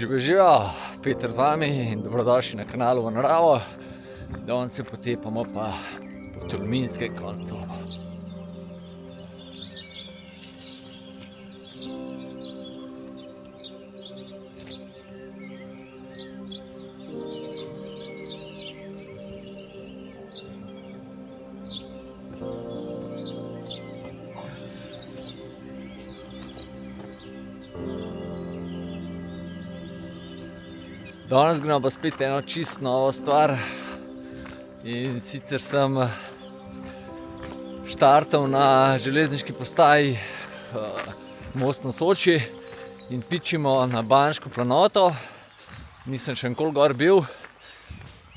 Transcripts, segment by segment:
Živijo, Peter z vami in dobrodošli na kanalu v naravo. Danes se potepamo pa po Tolminskem koncu. Danes gremo pa spet eno čist novo stvar in sicer sem štartal na železniški postaji Most na Soči in pičimo na Banško planoto. Nisem še nikoli gor bil.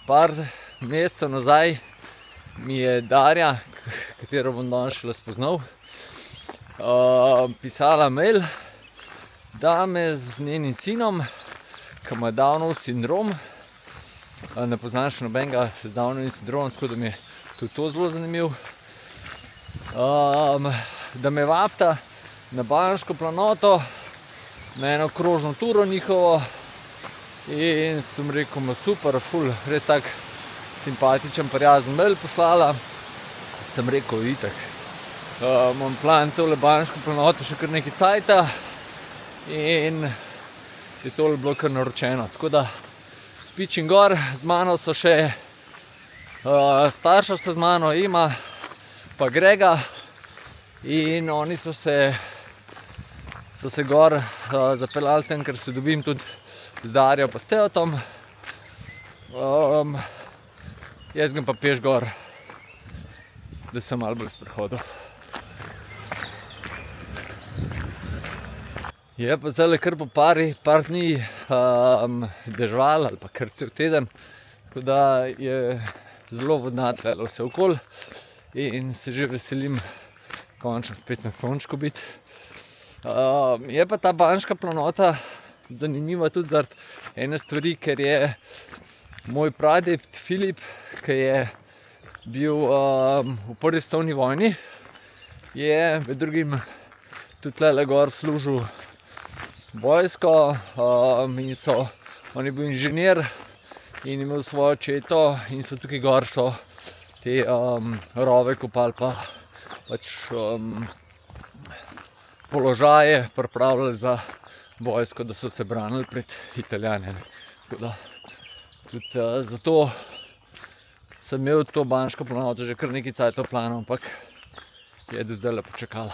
Par mesecev nazaj mi je Darja, katero bom danes šele spoznal, pisala mail, da me z njenim sinom, ki ima Downov sindrom, ne poznam še nobenega z Downovim sindromom, tako da mi je tudi to zelo zanimivo, da me vabita na Banško planoto, na eno krožno turo njihovo in sem rekel, super, ful, res tak simpatičen, prijazen mail poslala. Sem rekel, itak, imam plan tole Banško planoto še kar nekaj cajta in je tole bilo kar naročeno, tako da pičim gor. Z mano so še starša sta z mano, Ema pa Grega, in oni so se gor zapeljali tam, ker se dobim tudi z Darjo pa s Teotom. Jaz grem pa peš gor, da sem malo bolj sprehodil. Je pa zdajle kar po par dni deževalo ali pa kar cel teden, tako da je zelo vodnatelo vse okoli in se že veselim končno spet na sončku biti. Je pa ta Banška planota zanimiva tudi zaradi ene stvari, ker je moj praded Filip, ki je bil v prvi svetovni vojni, je med drugim tudi tlele gor služil vojsko in on je bil inženir in imel svojo četo in so tukaj gor so te rove kopali pa pač položaje pripravljali za vojsko, da so se branili pred Italijani. Tako da tudi zato sem imel to Banško planoto že kar nekaj cajtov planov, ampak je do zdajle počakala.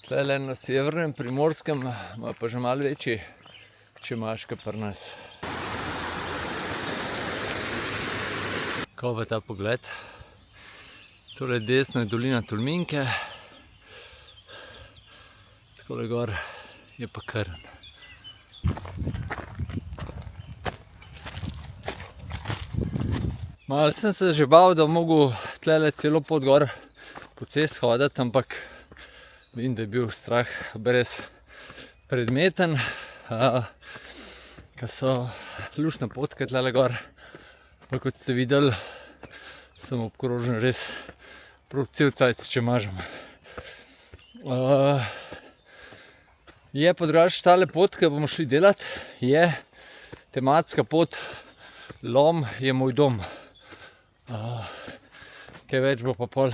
Tlele na severnem Primorskem ima pa že malo večji čemaž kot pri nas. Kaj pa ta pogled? Tole desno je dolina Tolminke, takole gor je pa Krn. Malo sem se že bal, da bom mogel tlele celo pot gor po cesti hoditi, ampak vidim, da je bil strah brez predmeten, ker so luštne potke tlele gor, pa kot ste videli, sem obkrožen res prav cel cajt s čemažem. Je pa drugače tale pot, ki bomo šli delat, je tematska pot Lom je moj dom. Kaj več bo pa pol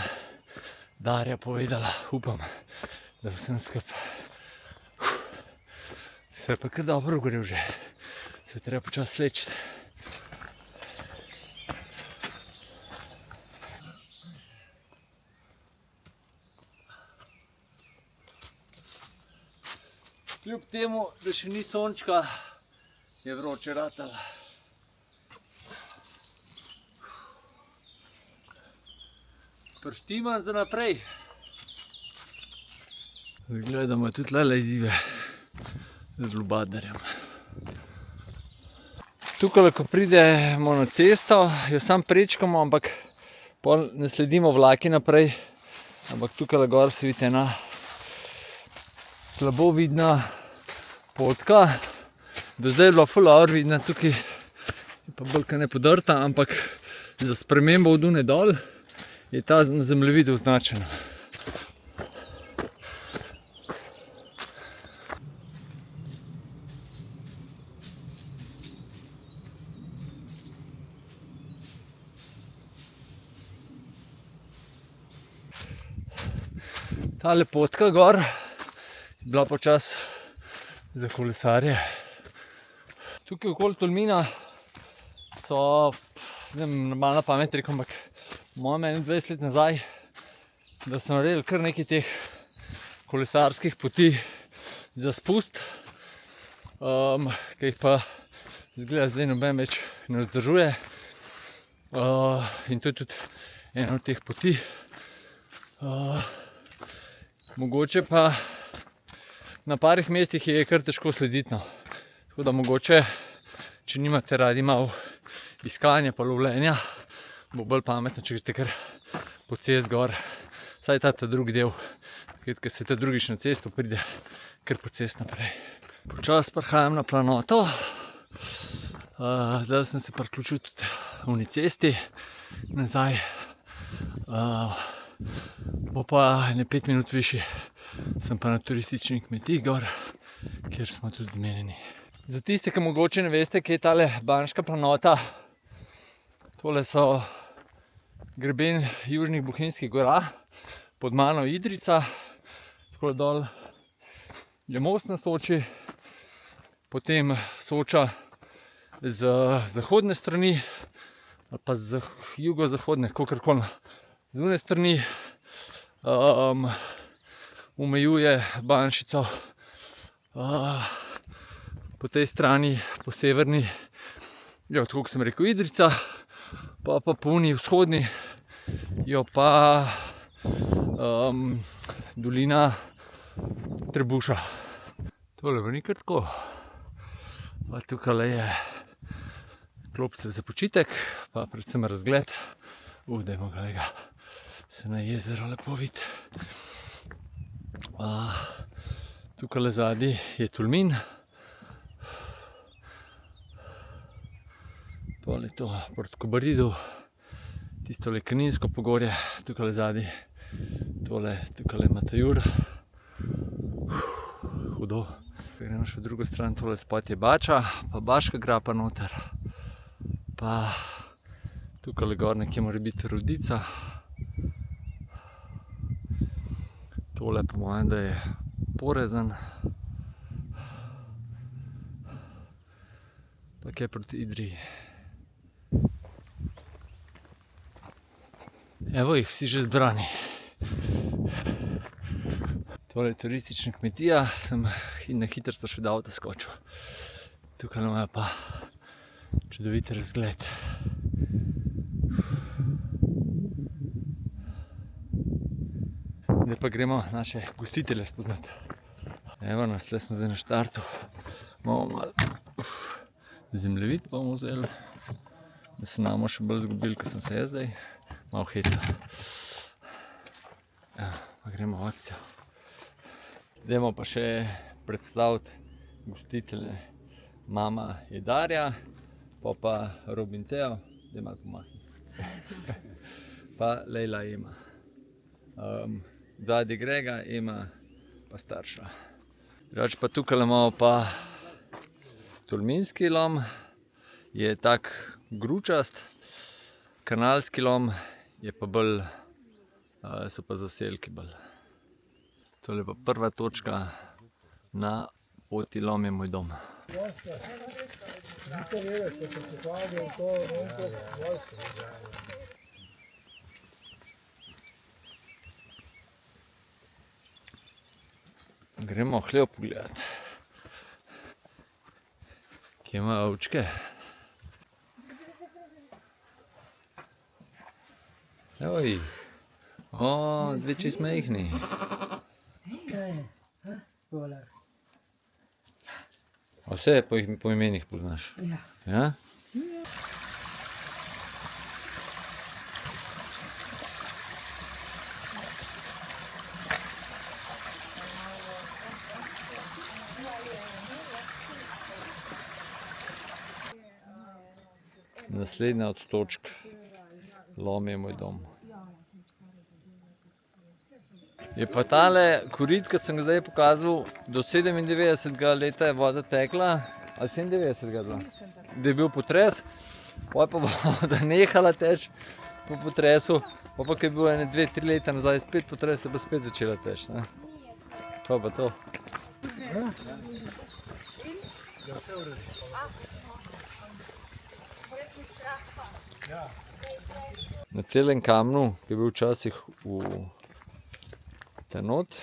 Darja povedala, upam, da vsem skupaj. Se je pa kar dobro ugorel že, se je treba počas slečiti. Kljub temu, da še ni sončka, je vroče ratalo. Prštimam za naprej. Gledamo tudi tlele izzive z lubadarjem. Tukaj, ko pridemo na cesto, jo sam prečkamo, ampak pol ne sledimo vlaki naprej, ampak tukaj gor se vidite ena slabo vidna potka. Do zdaj je bila ful dobro vidna, tukaj je pa bolj ne podrta, ampak za spremembo od une dol je ta na zemljevidu označena. Tale potka gor je bila počas za kolesarje. Tukaj okoli Tolmina so, ne vem, normalna pamet rekel, ampak mojem 20 let nazaj, da so naredili kar nekaj teh kolesarskih poti za spust, ki jih pa izgleda zdaj noben več ne vzdržuje. In to je tudi ena od teh poti. Mogoče pa na parih mestih je kar težko slediti, no. Tako da mogoče, če nimate radi malo iskanja pa lovljenja, bo bolj pametno, če greste kar po cest gor. Saj ta drugi del, ker se ta drugič na cesto pride kar po cest naprej. Počas prihajam na planoto. Zdaj sem se priključil tudi v cesti nazaj. Bo pa ne 5 minut višji, sem pa na turistični kmetiji gor, kjer smo tudi zmenjeni. Za tiste, ki mogoče ne veste, kje je tale Banška planota, tole so greben južnih Bohinjskih gora, pod mano Idrijca, tako dol je most na Soči, potem Soča z zahodne strani, ali pa z jugozahodne, kakorkoli, z one strani omejuje Banšico, po tej strani, po severni, tako kot sem rekel, Idrijca, pa po oni vzhodni jo pa dolina Trebuša. Tole pa ni kar tako. Pa tukaj je klopce za počitek, pa predvsem razgled. Dajmo ga se na jezero lepo vidi. Tukaj zadaj je Tolmin. Tole je to proti Kobaridu, tistole Kaninsko pogorje, tukaj zadaj, tukaj je Matajur. Hudo. Gremo še v drugo stran, tole spod je Bača, pa Baška grapa noter. Pa tukaj gor nekje mora biti Rodica. Tole po mojem, da je Porezen. Pa kaj proti Idriji. Evo jih, vsi že zbrani. Tole je turistična kmetija, sem na hitrico še do avta skočil. Tukaj imajo pa čudovit razgled. Zdaj pa gremo naše gostitelje spoznati. Evo nas, tle smo zdaj na štartu. Malo zemljevid bomo vzeli, da se namo še bolj zgubili, kot sem se jaz zdaj. Malo heca. Pa gremo v akcijo. Dajmo pa še predstaviti gostitelje. Mama je Darja, pa Robin Teo, da malo pomahni. Pa Lejla Ema. Zadnji Grega, Ema pa starša. Drugače pa tukaj imamo pa Tolminski lom, je tak gručast, Kanalski lom je pa bolj, so pa zaselki bolj. Tole je pa prva točka na poti Lom je moj dom. Gremo hlev pogledati. Kje imajo ovčke? Oj, zdaj čisto majhni. Vse po imenih poznaš? Ja? Naslednja od točk Lom je moj dom. Je pa tale korit, ki sem ga zdaj pokazal, do 97. leta je voda tekla, ali 97. Da je bil potres, potem pa voda nehala teči po potresu, Pa je bil 2-3 leta nazaj spet potres, se bo spet začela teči, ne? Pa to. Na telem kamnu, ki je bil včasih v tenot,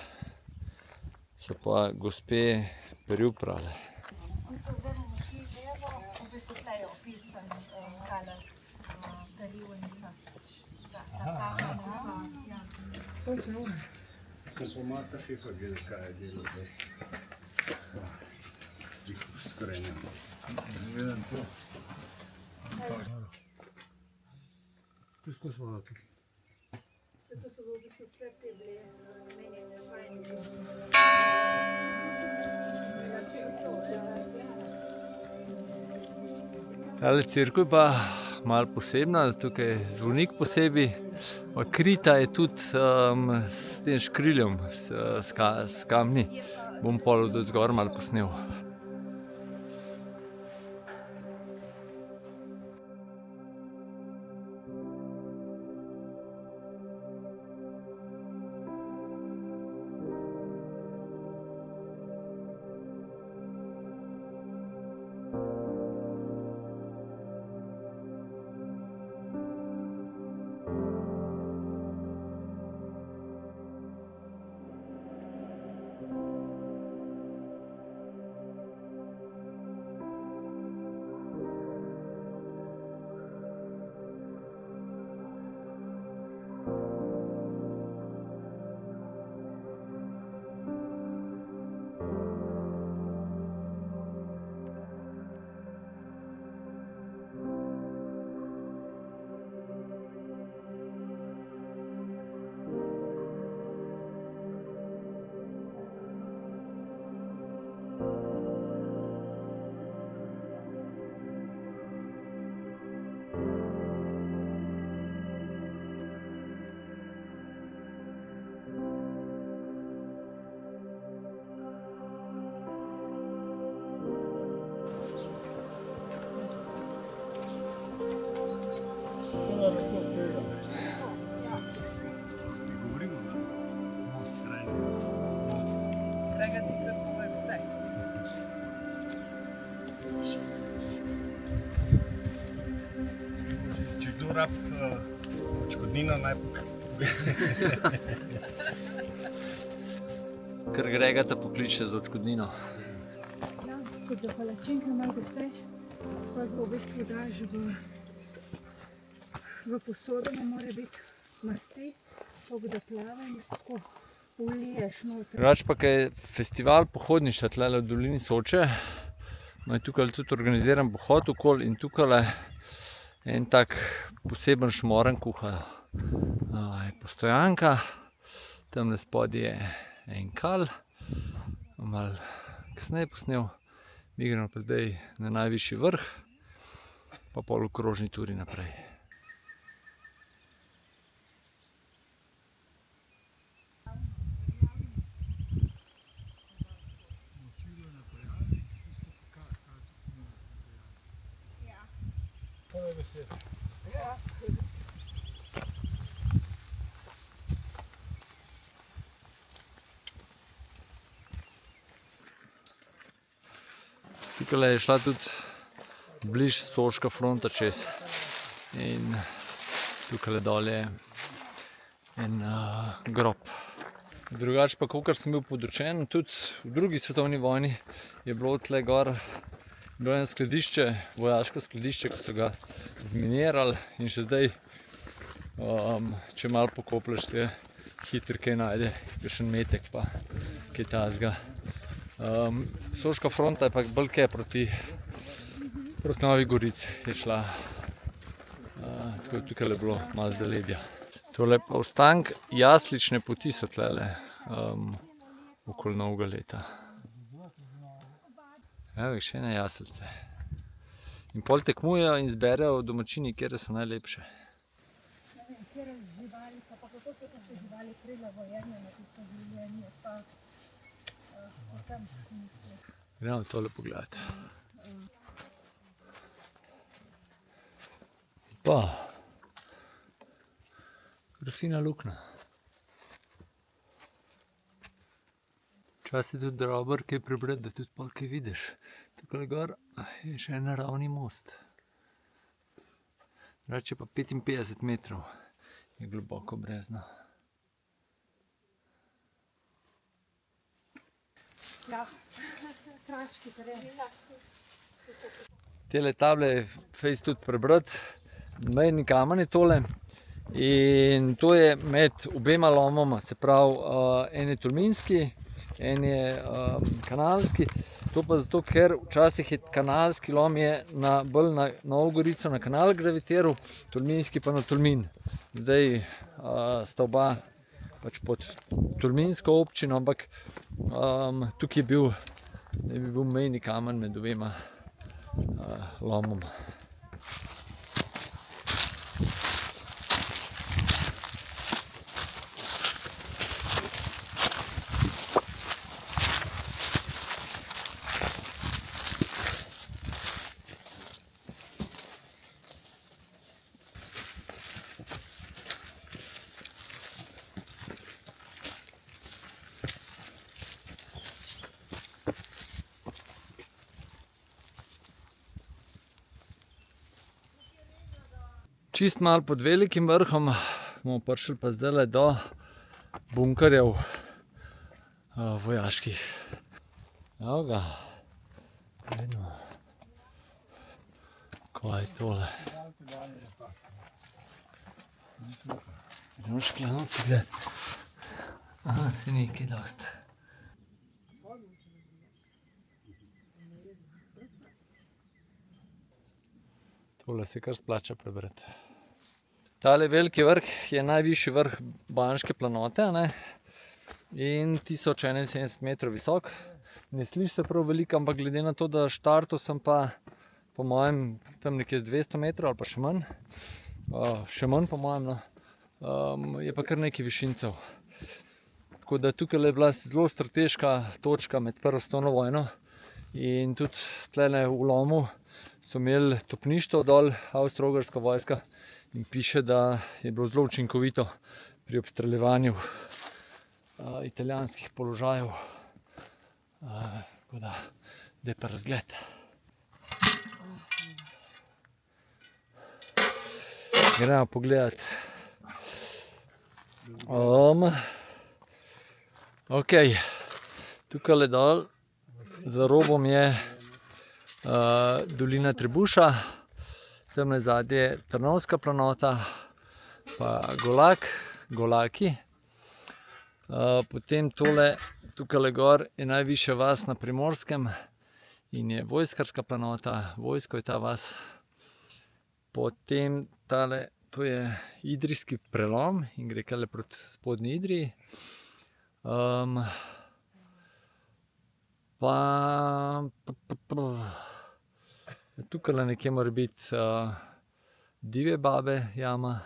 so pa gospe peril prale. Sem po Masterchefa gledal, kaj je delal zdaj. Skoraj ne. Ne gledam to. Težko smo tukaj. Zato so v bistvu vse te bile menjene fajn. Tale cerkev je pa malo posebna, zato ker je zvonik posebej. Krita je tudi s tem škriljem, s kamni. Bom pol od zgor malo posnel. Če kdo rab odškodnino, naj Ker Grega te pokliče za odškodnino. Ja, kot da palačinke malo gosteš, pa v bistvu daš v posodo, ne more biti masti, toliko da plava in tako uliješ noter. Drugače pa, kaj je festival pohodništva tlele v dolini Soče, je tukaj tudi organiziran pohod okoli in tukaj en tak poseben šmoren kuhajo. Je postojanka, tamle spodaj je en kal, malo kasneje posnel, mi gremo pa zdaj na najvišji vrh, pa pol v krožni turi naprej. Tukaj je šla tudi bliž Soška fronta čez in tukaj dol je en grob. Drugače pa, kakor sem bil podučen, tudi v drugi svetovni vojni je bilo tle gor eno skladišče, vojaško skladišče, ko so ga zminirali in še zdaj, če malo pokoplješ, se hitro kaj najde, kakšen metek pa kaj takega. Soška fronta je pa bolj kaj proti Novi Gorici je šla, tako je tukaj bilo malo zaledja. Tole pa ostank jaslične poti so tlele okoli Novega leta. Evo jih, še ene jaslice. In pol tekmujejo in zberejo domačini, katere so najlepše. Ne vem, katere živali, pa kako so živali prilagojene na tisto življenje, pa tam smisli. Gremo tole pogledati. Pa Fina luknja. Včasih je tudi dobro kaj prebrati, da tudi pol kaj vidiš. Tukaj gor je še en naravni most. Reče pa 55 metrov je globoko brezno. Ja, kraški teren. Tele table je fejst tudi prebrati. Mejni kamen je tole. In to je med obema lomoma, se pravi, en je tolminski, en je kanalski. To pa zato, ker včasih je kanalski lom je bolj na Novo Gorico, na kanal gravitiral, tolminski pa na Tolmin. Zdaj sta oba pač pod tolminsko občino, ampak tukaj je bil mejni kamen med obema lomoma. Čist malo pod velikim vrhom bomo prišli pa zdajle do bunkerjev vojaških. Evo ga. Vidimo. Kaj je tole? Gremo šklanoti gledati. Aha, se nekaj dosti. Tole se kar splača prebrati. Tale veliki vrh je najvišji vrh Banške planote, in 1071 metrov visok. Ne sliši se prav veliko, ampak glede na to, da štartal sem pa po mojem tam nekje z 200 metrov ali pa še manj. Še manj po mojem, je pa kar nekaj višincev. Tako da tukaj je bila zelo strateška točka med prvo svetovno vojno in tudi tlele v lomu so imeli topništvo dol, Avstro-Ogrska vojska, in piše, da je bilo zelo učinkovito pri obstreljevanju italijanskih položajev. Tako da, zdaj pa razgled. Gremo pogledat. Ok, tukaj dol za robom je dolina Trebuša, tamle zadnje Trnovska planota, pa Golaki. Potem tole, tukaj gor je najvišja vas na Primorskem in je Vojskarska planota, Vojsko je ta vas. Potem tale, to je Idrijski prelom in gre kar proti spodnji Idriji. Tukaj nekje mora biti Divje babe jama.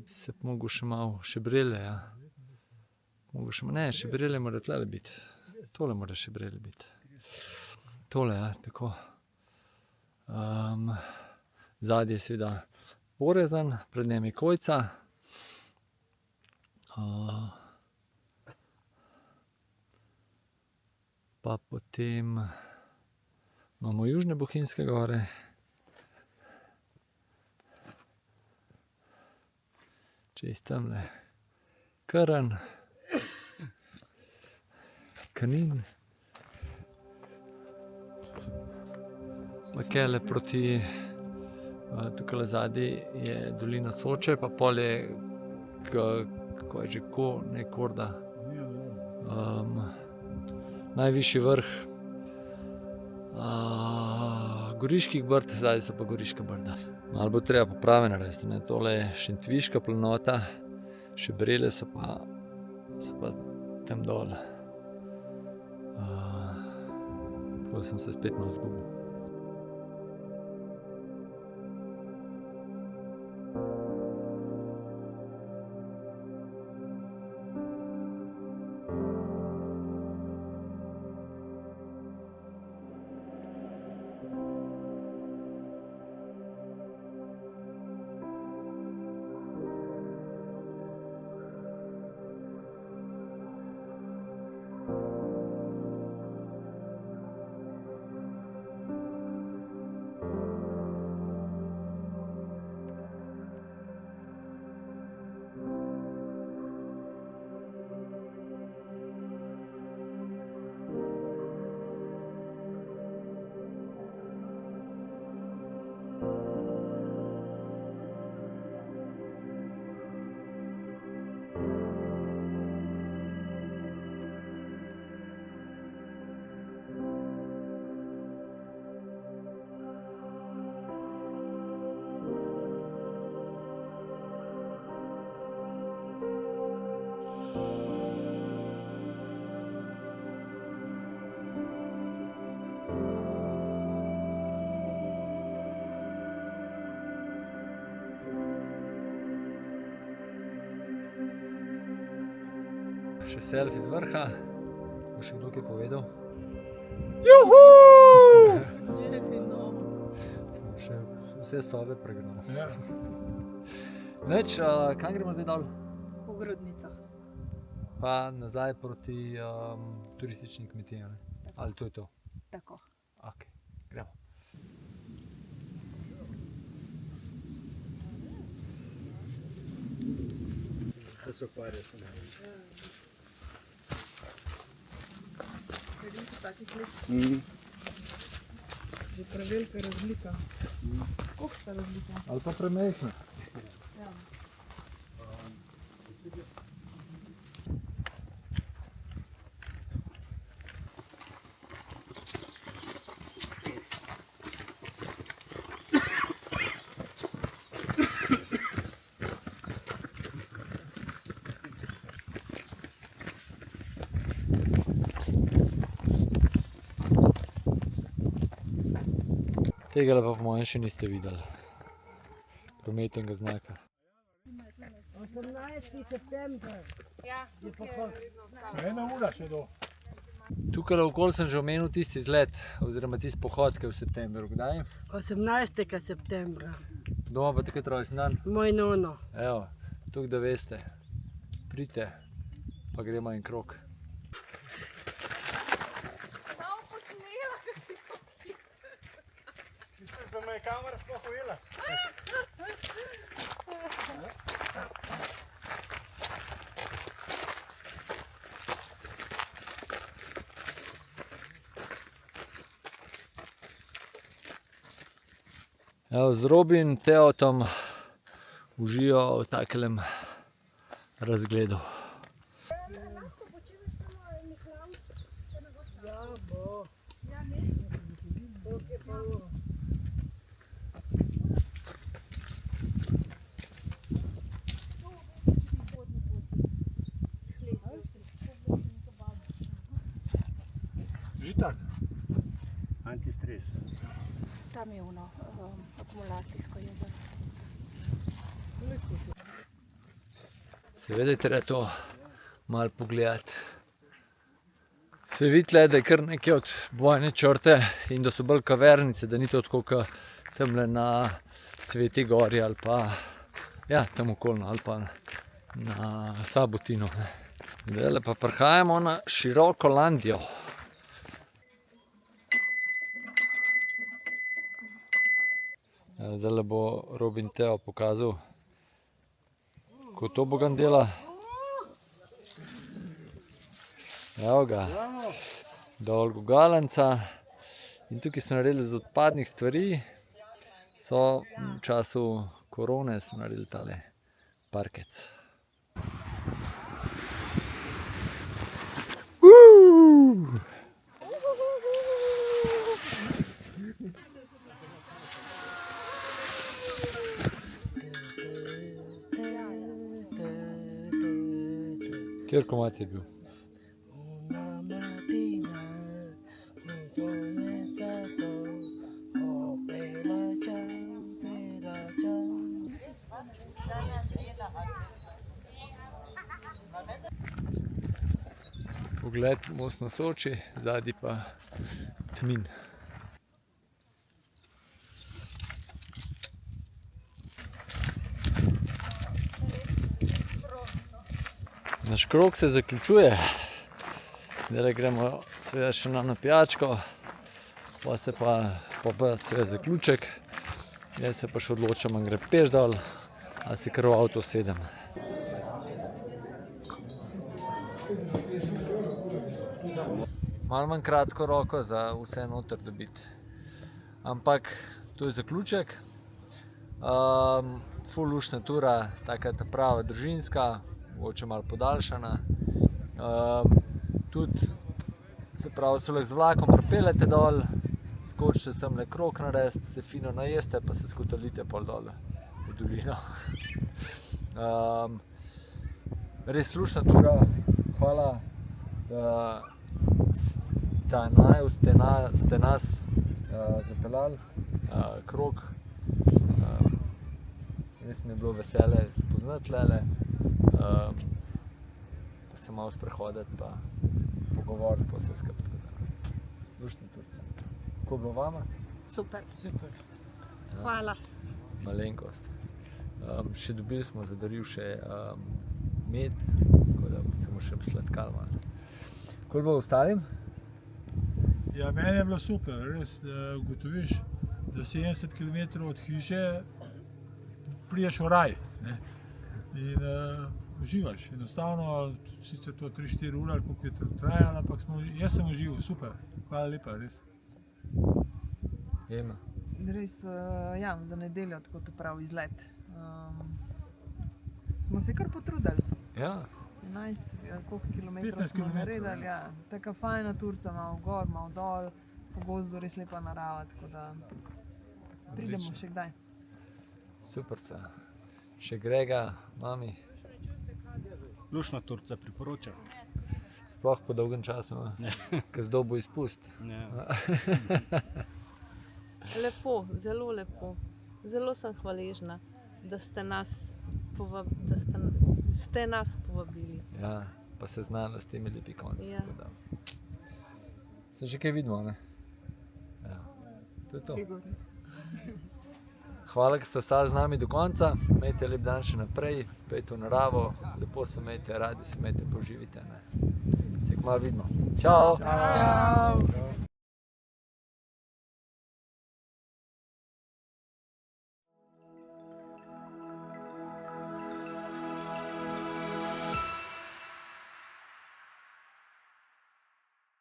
Se pa mogo še malo Šebrelje, ja. Ne, Šebrelje mora tlele biti. Tole mora Šebrelje biti. Tole, ja, tako. Zadnje je seveda Orezan, pred njem je Kojca. Pa potem imamo Južne Bohinjske gore. Čez tamle Krn, Kanin. Pa kele proti, tukaj zadnji je dolina Soče, pa pol je, kako je že, Korda. Najvišji vrh Goriških brd, zadaj so pa Goriška brda. Malo bo treba poprave narediti, tole je Šentviška planota, Šebrelje so pa tam dol. Tako da sem se spet malo zgubil. Še selfie z vrha. Bo še kdo kaj povedal? Smo še vse sobe pregnali. Ja. Neč, kam gremo zdaj dol? V Grudnico. Pa nazaj proti turističnim kmetijam. Ali to je to? Tako. Ok, gremo. To so pare s nami. Vidim, takih let Je prevelika razlika. Koliko sta razlika? Ali pa premehna? Ja. Tega pa po mojem še niste videli. Prometnega znaka. 18. september je pohod. Ena ura še do. Tukaj okoli sem že omenil tisti izlet, oziroma tisti pohod, ki je v septembru. Kdaj? 18. septembra. Doma pa takrat rojstni dan. Moj nono. Evo, tukaj da veste. Pridite, pa gremo en krog. Misliš, da me je kamera sploh ujela? Evo, z Robi in Teotom užijo v takelem razgledu. Ja, bo. Itak. Antistres. Tam je ono akumulacijsko jezero. Seveda je treba to malo pogledati. Se vidi, da je kar nekaj od bojne črte in da so bolj kavernice, da ni to tako kot tamle na Sveti gori ali pa ja, tam okolno ali pa na Sabotinu. Zdaj pa prihajamo na Široko Landijo. Zdaj bo Robin Teo pokazal, kako to Bogan dela. Evo ga, dol gugalenca. In tukaj so naredili z odpadnih stvari. So v času korone so naredili tale parkec. Kjer komad je bil? Una mattina mi sono stato oh bella ciao, bella ciao. Pogled most na Soči, zadnji pa Tmin. Naš krog se zaključuje. Zdaj gremo seveda še na pijačko, pa seveda zaključek. Jaz se pa še odločam, ali grem peš dol, ali se kar v avto sedem. Malo manj kratko roko za vse noter dobiti. Ampak to je zaključek. Ful luštna tura, taka ta prava družinska, mogoče malo podaljšana. Tudi se pravi, se lahko z vlakom pripeljete dol, skočite semle krog narediti, se fino najeste, pa se skotalite pol dol v dolino. Res luštna tura, hvala, da ste nas zapeljali krog. Res mi je bilo vesele spoznati tlele, pa se malo sprehoditi, pa pogovoriti, pa vse skupaj. Tako da, luštna Turca. Kako je bilo vama? Super. Super. Hvala. Malenkost. Še dobili smo za daril še med, tako da se bomo še sladkali malo. Kako je bilo ostalim? Ja, meni je bilo super, res ugotoviš, da 70 km od hiše priješ v raj. Ne? In uživaš. Enostavno, sicer to 3-4 ure, ali koliko je to trajalo, ampak jaz sem užival, super. Hvala lepa, res. Ema. Res, ja, za nedeljo tako to pravi izlet. Smo se kar potrudili. Ja, 11, koliko kilometrov 15 smo kilometrov, naredili, ja. Taka fajna Turca, malo gor, malo dol, po gozdu res lepa narava, tako da pridemo Odlično. še kdaj. superca. Še Grega, mami, Luštna Turca priporočam. sploh po dolgem času, ker zdaj bo izpust. Lepo, zelo lepo. Zelo sem hvaležna, da ste nas, ste nas povabili. Ja, pa se znala s temi lepi konci. Ja. tako da. Se že kaj vidimo, ne? Ja. To je to. Sigurno. Hvala, ker ste ostali z nami do konca. Imejte lep dan še naprej, pejte v naravo, lepo se imejte, radi se imejte, poživite. Ne? Se kmalu vidimo. Čau! Čau!